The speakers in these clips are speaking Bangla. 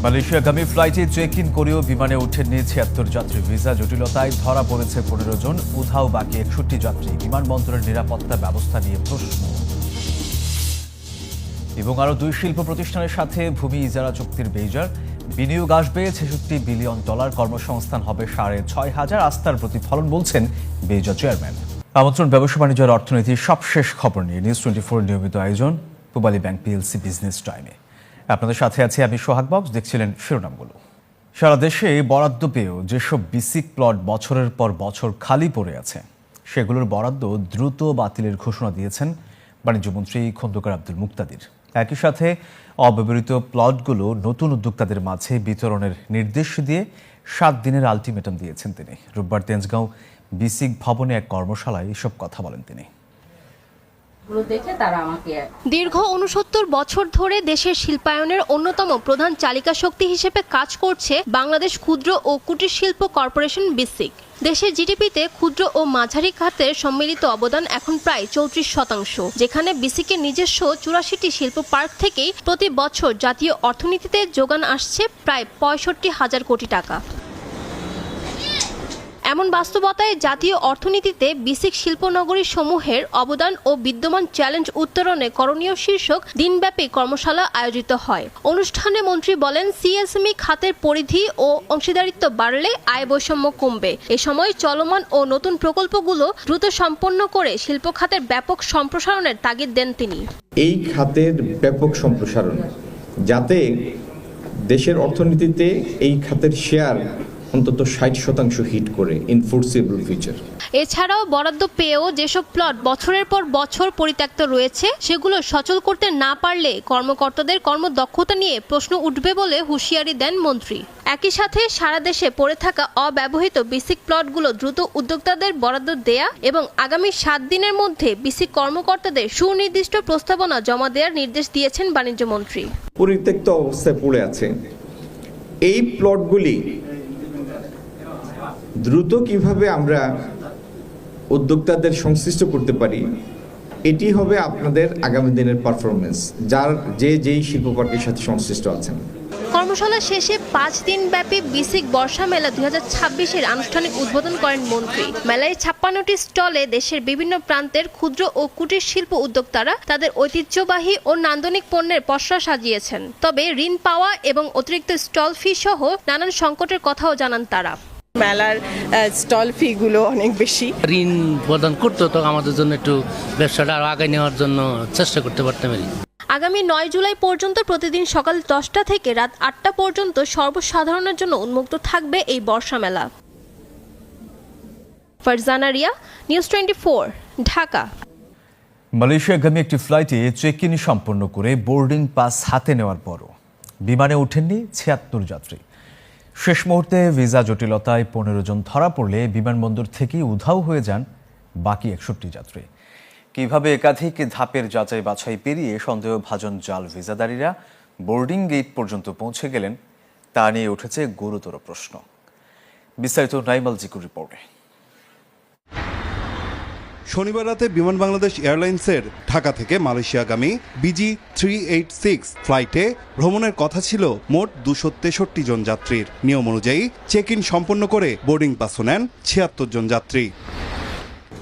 মালয়েশিয়াগামী ফ্লাইটে চেক ইন করেও বিমানে ওঠেননি ৭৬ যাত্রী। ভিসা জটিলতায় ধরা পড়েছে ১৫ জন, উধাও বাকি ৬১ যাত্রী। বিমানবন্দরের নিরাপত্তা ব্যবস্থা নিয়ে প্রশ্ন। এবং আরও ২ শিল্প প্রতিষ্ঠানের সাথে ভূমি ইজারা চুক্তির বেইজার। বিনিয়োগ আসবে $৬৬ বিলিয়ন, কর্মসংস্থান হবে ৬,৫০০। আস্থার প্রতিফলন বলছেন বেইজা চেয়ারম্যান। আমন্ত্রণ ব্যবসা বাণিজ্য আর অর্থনীতির সবশেষ খবর নিয়ে নিউজ 24 নিয়মিত আয়োজন পূবালী ব্যাংক পিএলসি বিজনেস টাইমে। আপনাদের সাথে আছি আমি সোহাগ বক্স। দেখছিলেন শিরোনামগুলো। সারা দেশে বরাদ্দ পেয়েও যেসব বিসিক প্লট বছরের পর বছর খালি পড়ে আছে, সেগুলোর বরাদ্দ দ্রুত বাতিলের ঘোষণা দিয়েছেন বাণিজ্যমন্ত্রী খন্দকার আব্দুল মুক্তাদির। একই সাথে অব্যবহৃত প্লটগুলো নতুন উদ্যোক্তাদের মাঝে বিতরণের নির্দেশ দিয়ে 7 দিনের আলটিমেটাম দিয়েছেন তিনি। রোববার তেজগাঁও বিসিক ভবনে এক কর্মশালায় এসব কথা বলেন তিনি। দীর্ঘ ৬৯ বছর ধরে দেশের শিল্পায়নের অন্যতম প্রধান চালিকা শক্তি হিসেবে কাজ করছে বাংলাদেশ ক্ষুদ্র ও কুটির শিল্প কর্পোরেশন বিসিক। দেশের জিডিপিতে ক্ষুদ্র ও মাঝারি খাতের সম্মিলিত অবদান এখন প্রায় ৩৪%, যেখানে বিসিকের নিজস্ব ৮৪টি শিল্প পার্ক থেকেই প্রতি বছর জাতীয় অর্থনীতিতে যোগান আসছে প্রায় ৬৫,০০০ কোটি টাকা। এমন বাস্তবতায় জাতীয় অর্থনীতিতে বিসিক শিল্পনগরী সমূহের অবদান ও বিদ্যমান চ্যালেঞ্জ উত্তরণে করণীয় শীর্ষক দিনব্যাপী কর্মশালা আয়োজিত হয়। অনুষ্ঠানে মন্ত্রী বলেন, সিএসএমই খাতের পরিধি ও অংশীদারিত্ব বাড়লে আয় বৈষম্য কমবে। এ সময় চলমান ও নতুন প্রকল্পগুলো দ্রুত সম্পন্ন করে শিল্প খাতের ব্যাপক সম্প্রসারণের তাগিদ দেন তিনি। এই খাতের ব্যাপক সম্প্রসারণ, যাতে দেশের অর্থনীতিতে এই খাতের শেয়ার অন্তত ৬০% হিট করে ইন ফোরসিবল ফিউচার। এছাড়াও বরাদ্দ পেয়েও যেসব প্লট বছরের পর বছর পরিত্যক্ত রয়েছে, সেগুলো সচল করতে না পারলে কর্মকর্তাদের কর্মদক্ষতা নিয়ে প্রশ্ন উঠবে বলে হুঁশিয়ারি দেন মন্ত্রী। একই সাথে সারা দেশে পড়ে থাকা অব্যবহৃত বিসিক প্লটগুলো দ্রুত উদ্যোক্তাদের বরাদ্দ দেয়া এবং আগামী 7 দিনের মধ্যে বিসিক কর্মকর্তাদের সুনির্দিষ্ট প্রস্তাবনা জমা দেওয়ার নির্দেশ দিয়েছেন বাণিজ্য মন্ত্রী। পরিত্যক্ত অবস্থায় পড়ে আছে এই প্লটগুলি দ্রুত কিভাবে আমরা উদ্যোক্তাদের সংশ্লিষ্ট করতে পারি, এটি হবে আপনাদের আগামী দিনের পারফরমেন্স, যার যেই শিল্প পার্কের সাথে সংশ্লিষ্ট আছেন। কর্মশালা শেষে 5 দিন ব্যাপী বিসিক বর্ষা মেলা 2026-এর আনুষ্ঠানিক উদ্বোধন করেন মন্ত্রী। মেলায় 56টি স্টলে দেশের বিভিন্ন প্রান্তের ক্ষুদ্র ও কুটির শিল্প উদ্যোক্তারা তাদের ঐতিহ্যবাহী ও নান্দনিক পণ্যের পসরা সাজিয়েছেন। তবে ঋণ পাওয়া এবং অতিরিক্ত স্টল ফি সহ নানান সংকটের কথাও জানান তারা। মেলার স্টল ফি গুলো অনেক বেশি। ঋণ প্রদান করতে তো আমাদের জন্য একটু ব্যবসাটা আরো আগে নেওয়ার জন্য চেষ্টা করতে পারতাম। আগামী 9 জুলাই পর্যন্ত প্রতিদিন সকাল 10টা থেকে রাত 8টা পর্যন্ত সর্বসাধারণের জন্য উন্মুক্ত থাকবে এই বর্ষা মেলা। ফারজানা রিয়া, নিউজ 24, ঢাকা। মালয়েশিয়াগামী একটি ফ্লাইটে চেক ইন সম্পন্ন করে বোর্ডিং পাস হাতে নেওয়ার পরও বিমানে ওঠেননি ৭৬ যাত্রী। শেষ মুহূর্তে ভিসা জটিলতায় 15 জন ধরা পড়লে বিমানবন্দর থেকেই উধাও হয়ে যান বাকি ৬১ যাত্রী। কিভাবে একাধিক ধাপের যাচাই বাছাই পেরিয়ে সন্দেহভাজন জাল ভিসাদারীরা বোর্ডিং গেট পর্যন্ত পৌঁছে গেলেন, তা নিয়ে উঠেছে গুরুতর প্রশ্ন। বিস্তারিত নাইমাল জিকুর রিপোর্টে। শনিবার রাতে বিমান বাংলাদেশ এয়ারলাইন্সের ঢাকা থেকে মালয়েশিয়াগামী BG386 ফ্লাইটে ভ্রমণের কথা ছিল মোট 263 জন যাত্রীর। নিয়ম অনুযায়ী চেক ইন সম্পন্ন করে বোর্ডিং পাসও নেন ৭৬ জন যাত্রী।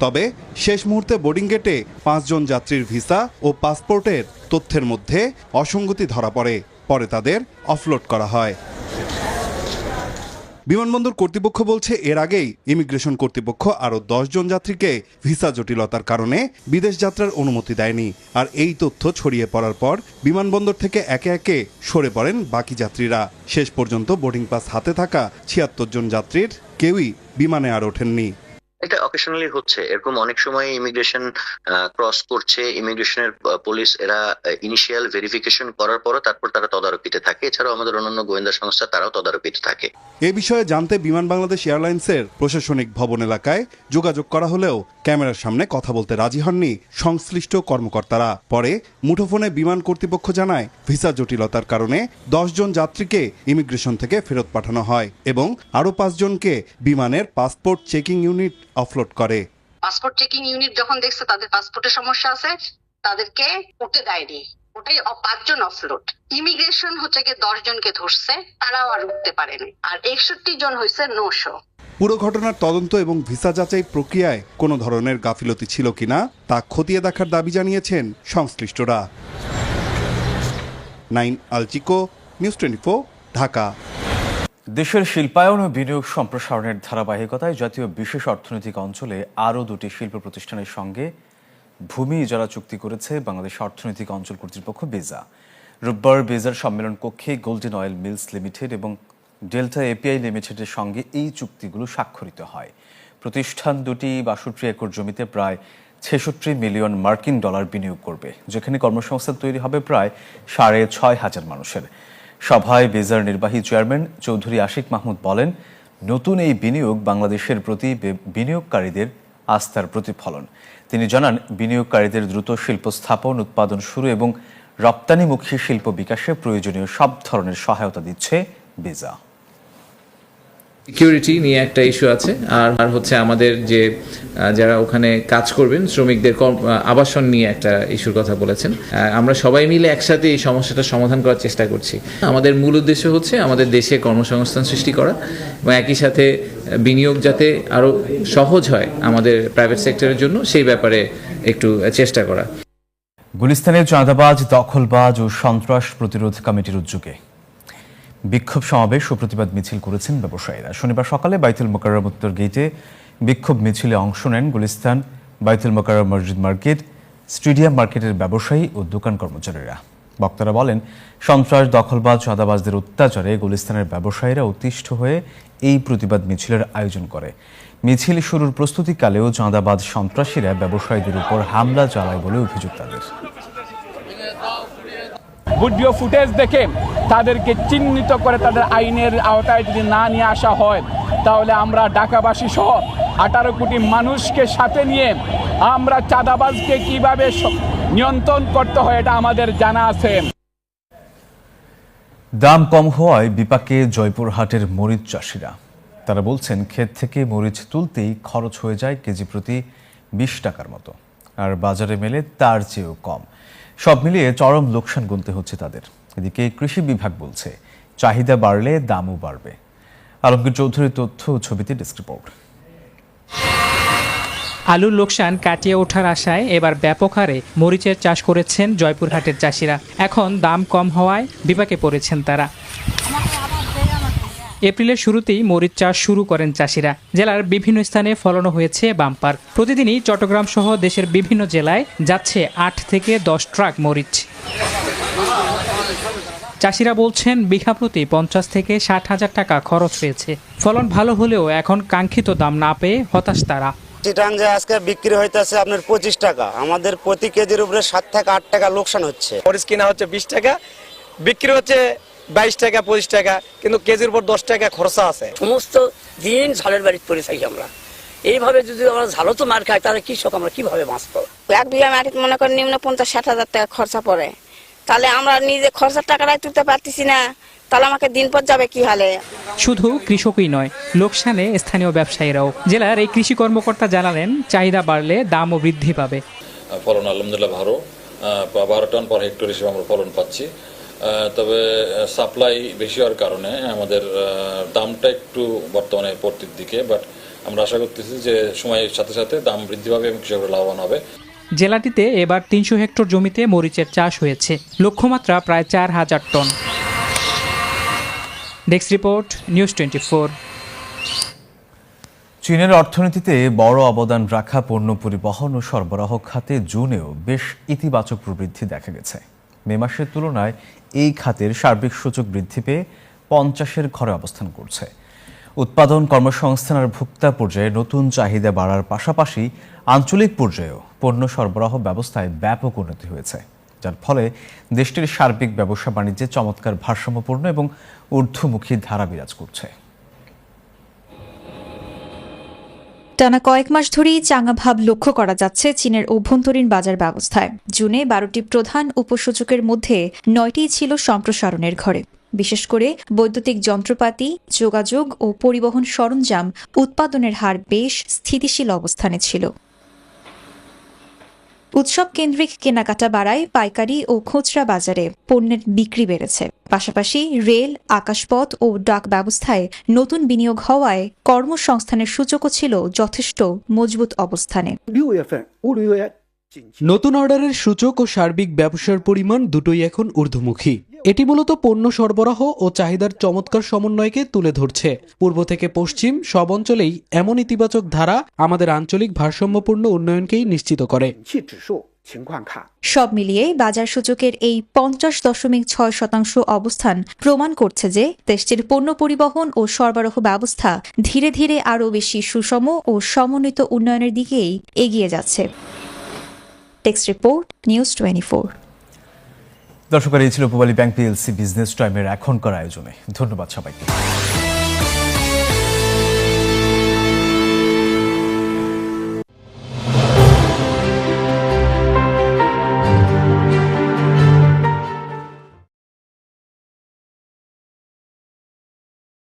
তবে শেষ মুহূর্তে বোর্ডিং গেটে 5 জন যাত্রীর ভিসা ও পাসপোর্টের তথ্যের মধ্যে অসঙ্গতি ধরা পরে তাদের অফলোড করা হয়। বিমানবন্দর কর্তৃপক্ষ বলছে, এর আগেই ইমিগ্রেশন কর্তৃপক্ষ আরও 10 জন যাত্রীকে ভিসা জটিলতার কারণে বিদেশ যাত্রার অনুমতি দেয়নি। আর এই তথ্য ছড়িয়ে পড়ার পর বিমানবন্দর থেকে একে একে সরে পড়েন বাকি যাত্রীরা। শেষ পর্যন্ত বোর্ডিং পাস হাতে থাকা ৭৬ জন যাত্রীর কেউই বিমানে আর ওঠেননি। এটা অকেশনালি হচ্ছে, এরকম অনেক সময় ইমিগ্রেশন ক্রস করছে, ইমিগ্রেশনের পুলিশ এরা ইনিশিয়াল ভেরিফিকেশন করার পর তারপর তারা তদারকিতে থাকে। এছাড়াও আমাদের অন্যান্য গোয়েন্দা সংস্থা তারাও তদারকিতে থাকে। এ বিষয়ে জানতে বিমান বাংলাদেশ এয়ারলাইন্সের প্রশাসনিক ভবন এলাকায় যোগাযোগ করা হলেও ক্যামেরার সামনে কথা বলতে রাজি হননি সংশ্লিষ্ট কর্মকর্তারা। পরে মুঠোফোনে বিমান কর্তৃপক্ষ জানায়, ভিসা জটিলতার কারণে 10 জন যাত্রীকে ইমিগ্রেশন থেকে ফেরত পাঠানো হয় এবং আরও 5 জনকে বিমানের পাসপোর্ট চেকিং ইউনিট অফলোড করে। পাসপোর্ট চেকিং ইউনিট যখন দেখছে তাদের পাসপোর্টের সমস্যা আছে, তাদেরকে উঠতে দেয়নি। ওটাই 5 জন অফলোড। ইমিগ্রেশন হচ্ছে কি 10 জনকে ধরছে, তারাও আর উঠতে পারেনি, আর 61 জন হয়েছে নো শো। পুরো ঘটনার তদন্ত এবং ভিসা যাচাই প্রক্রিয়ায় কোনো ধরনের গাফিলতি ছিল কিনা তা খতিয়ে দেখার দাবি জানিয়েছেন সংশ্লিষ্টরা। নাইন আলচিকো, নিউজ 24, ঢাকা। দেশের শিল্পায়ন ও বিনিয়োগ সম্প্রসারণের ধারাবাহিকতায় জাতীয় বিশেষ অর্থনৈতিক অঞ্চলে আরও 2টি শিল্প প্রতিষ্ঠানের সঙ্গে ভূমি ইজারা চুক্তি করেছে বাংলাদেশ অর্থনৈতিক অঞ্চল কর্তৃপক্ষ বেজা। রোববার বেজার সম্মেলন কক্ষে গোল্ডেন অয়েল মিলস লিমিটেড এবং ডেল্টা এপিআই লিমিটেডের সঙ্গে এই চুক্তিগুলো স্বাক্ষরিত হয়। প্রতিষ্ঠান দুটি 62 একর জমিতে প্রায় 66 মিলিয়ন মার্কিন ডলার বিনিয়োগ করবে, যেখানে কর্মসংস্থান তৈরি হবে প্রায় 6,500 মানুষের। সভায় বেজার নির্বাহী চেয়ারম্যান চৌধুরী আশিক মাহমুদ বলেন, নতুন এই বিনিয়োগ বাংলাদেশের প্রতি বিনিয়োগকারীদের আস্থার প্রতিফলন। তিনি জানান, বিনিয়োগকারীদের দ্রুত শিল্প স্থাপন, উৎপাদন শুরু এবং রপ্তানিমুখী শিল্প বিকাশে প্রয়োজনীয় সব ধরনের সহায়তা দিচ্ছে বেজা। সিকিউরিটি নিয়ে একটা ইস্যু আছে, আর হচ্ছে আমাদের যে যারা ওখানে কাজ করবেন শ্রমিকদের আবাসন নিয়ে একটা ইস্যুর কথা বলেছেন। আমরা সবাই মিলে একসাথে এই সমস্যাটা সমাধান করার চেষ্টা করছি। আমাদের মূল উদ্দেশ্য হচ্ছে আমাদের দেশে কর্মসংস্থান সৃষ্টি করা এবং একই সাথে বিনিয়োগ যাতে আরও সহজ হয় আমাদের প্রাইভেট সেক্টরের জন্য, সেই ব্যাপারে একটু চেষ্টা করা। গুলিস্তানে চাঁদাবাজ, দখলবাজ ও সন্ত্রাস প্রতিরোধ কমিটির উদ্যোগে বিক্ষোভ সমাবেশ ও প্রতিবাদ মিছিল করেছেন ব্যবসায়ীরা। শনিবার সকালে বাইতুল মোকাররম উত্তর গেটে বিক্ষোভ মিছিলে অংশ নেন গুলিস্তান বাইতুল মোকাররম মসজিদ মার্কেট, স্টেডিয়াম মার্কেটের ব্যবসায়ী ও দোকান কর্মচারীরা। বক্তারা বলেন, সন্ত্রাস, দখলবাজ, চাঁদাবাজদের অত্যাচারে গুলিস্তানের ব্যবসায়ীরা অতিষ্ঠ হয়ে এই প্রতিবাদ মিছিলের আয়োজন করে। মিছিল শুরুর প্রস্তুতিকালেও চাঁদাবাজ সন্ত্রাসীরা ব্যবসায়ীদের উপর হামলা চালায় বলে অভিযোগ তাদের। ভিডিও ফুটেজ দেখে তাদেরকে চিহ্নিত করে তাদের আইনের আওতায় যদি না নিয়ে আসা হয়, তাহলে আমরা ঢাকাবাসী সহ 18 কোটি মানুষকে সাথে নিয়ে আমরা চাঁদাবাজকে কিভাবে নিয়ন্ত্রণ করতে হয় এটা আমাদের জানা আছে। দাম কম হওয়ায় বিপাকে জয়পুরহাটের মরিচ চাষিরা। তারা বলছেন, ক্ষেত থেকে মরিচ তুলতেই খরচ হয়ে যায় কেজি প্রতি 20 টাকার মতো, আর বাজারে মেলে তার চেয়েও কম। সব মিলিয়ে চরম লোকসান গুনতে হচ্ছে তাদের। এদিকে কৃষি বিভাগ বলছে, চাহিদা বাড়লে দামও বাড়বে। আলমগীর চৌধুরীর তথ্য ও ছবিতে ডেস্ক রিপোর্ট। আলুর লোকসান কাটিয়ে ওঠার আশায় এবার ব্যাপক হারে মরিচের চাষ করেছেন জয়পুরহাটের চাষিরা। এখন দাম কম হওয়ায় বিপাকে পড়েছেন তারা। এপ্রিলের শুরুতেই মরিচ চাষ শুরু করেন চাষিরা। জেলার বিভিন্ন স্থানে ফলানো হয়েছে বাম্পার। প্রতিদিনই চট্টগ্রাম সহ দেশের বিভিন্ন জেলায় যাচ্ছে 8 থেকে 10 ট্রাক মরিচ। চাষিরা বলছেন, বিঘা প্রতি 50 থেকে 60 হাজার টাকা খরচ হয়েছে। ফলন ভালো হলেও এখন কাঙ্ক্ষিত দাম না পেয়ে হতাশ তারা। চিটাং যে আজকে বিক্রি হইতেছে আপনার 25 টাকা, আমাদের প্রতি কেজির উপরে 7 থেকে 8 টাকা লোকসান হচ্ছে। মরিচ কিনা হচ্ছে 20 টাকা, বিক্রি হচ্ছে 22 টাকা 25 টাকা, কিন্তু কেজির উপর 10 টাকা খরচা আছে। সমস্ত দিন ঝালের বাড়িতে পড়ে থাকি আমরা। এইভাবে যদি আমরা ঝালও তো মার খাই, তাহলে কৃষক আমরা কিভাবে বাঁচবো? 1 বিঘা মাটিতে মনে করেন নিম্ন 50-60 হাজার টাকা খরচা পড়ে, তাহলে আমরা নিজে খরচার টাকাটাই তুলতে পারতেছি না, তাহলে আমাকে দিন পর যাবে কি হালে। শুধু কৃষকই নয়, লোকসানে স্থানীয় ব্যবসায়ীরাও। জেলার এই কৃষি কর্মকর্তা জানালেন, চাহিদা বাড়লে দামও বৃদ্ধি পাবে। ফলন আলহামদুলিল্লাহ ভালো, 12 টন পার হেক্টর হিসেবে আমরা ফলন পাচ্ছি। তবে সাপ্লাই বেশি হওয়ার কারণে আমাদের দামটা একটু বর্তমানে পড়তির দিকে, বাট আমরা আশা করতেছি যে সময়ের সাথে সাথে দাম বৃদ্ধি পাবে এবং কৃষকরা লাভবান হবে। জেলাটিতে এবার 300 হেক্টর জমিতে মরিচের চাষ হয়েছে, লক্ষ্যমাত্রা প্রায় 4000 টন। Desk report, news 24। চীনের অর্থনীতিতে বড় অবদান রাখা পণ্য পরিবহন ও সরবরাহ খাতে জুনেও বেশ ইতিবাচক প্রবৃদ্ধি দেখা গেছে। মে মাসের তুলনায় এই খাতের সার্বিক সূচক বৃদ্ধি পেয়ে 50-এর ঘরে অবস্থান করছে। উৎপাদন, কর্মসংস্থান আর ভোক্তা পর্যায়ে নতুন চাহিদা বাড়ার পাশাপাশি আঞ্চলিক পর্যায়েও পণ্য সরবরাহ ব্যবস্থায় ব্যাপক উন্নতি হয়েছে, যার ফলে দেশটির সার্বিক ব্যবসা বাণিজ্যে চমৎকার ভারসাম্যপূর্ণ এবং ঊর্ধ্বমুখী ধারা বিরাজ করছে। টানা কয়েক মাস ধরেই চাঙা ভাব লক্ষ্য করা যাচ্ছে চীনের অভ্যন্তরীণ বাজার ব্যবস্থায়। জুনে 12টি প্রধান উপসূচকের মধ্যে 9টিই ছিল সম্প্রসারণের ঘরে। বিশেষ করে বৈদ্যুতিক যন্ত্রপাতি, যোগাযোগ ও পরিবহন সরঞ্জাম উৎপাদনের হার বেশ স্থিতিশীল অবস্থানে ছিল। উৎসব কেন্দ্রিক কেনাকাটা বাড়ায় পাইকারি ও খুচরা বাজারে পণ্যের বিক্রি বেড়েছে। পাশাপাশি রেল, আকাশপথ ও ডাক ব্যবস্থায় নতুন বিনিয়োগ হওয়ায় কর্মসংস্থানের সূচকও ছিল যথেষ্ট মজবুত অবস্থানে। নতুন অর্ডারের সূচক ও সার্বিক ব্যবসার পরিমাণ দুটোই এখন ঊর্ধ্বমুখী। এটি মূলত পণ্য সরবরাহ ও চাহিদার চমৎকার সমন্বয়কে তুলে ধরছে। পূর্ব থেকে পশ্চিম সব অঞ্চলেই এমন ইতিবাচক ধারা আমাদের আঞ্চলিক ভারসাম্যপূর্ণ উন্নয়নকেই নিশ্চিত করে। সব মিলিয়ে বাজার সূচকের এই 50.6% অবস্থান প্রমাণ করছে যে দেশটির পণ্য পরিবহন ও সরবরাহ ব্যবস্থা ধীরে ধীরে আরও বেশি সুষম ও সমন্বিত উন্নয়নের দিকেই এগিয়ে যাচ্ছে। Text report, news 24। দর্শক, এই ছিল পূবালী ব্যাংক পিএলসি বিজনেস টাইমের এখনকার আয়োজনে। ধন্যবাদ সবাইকে।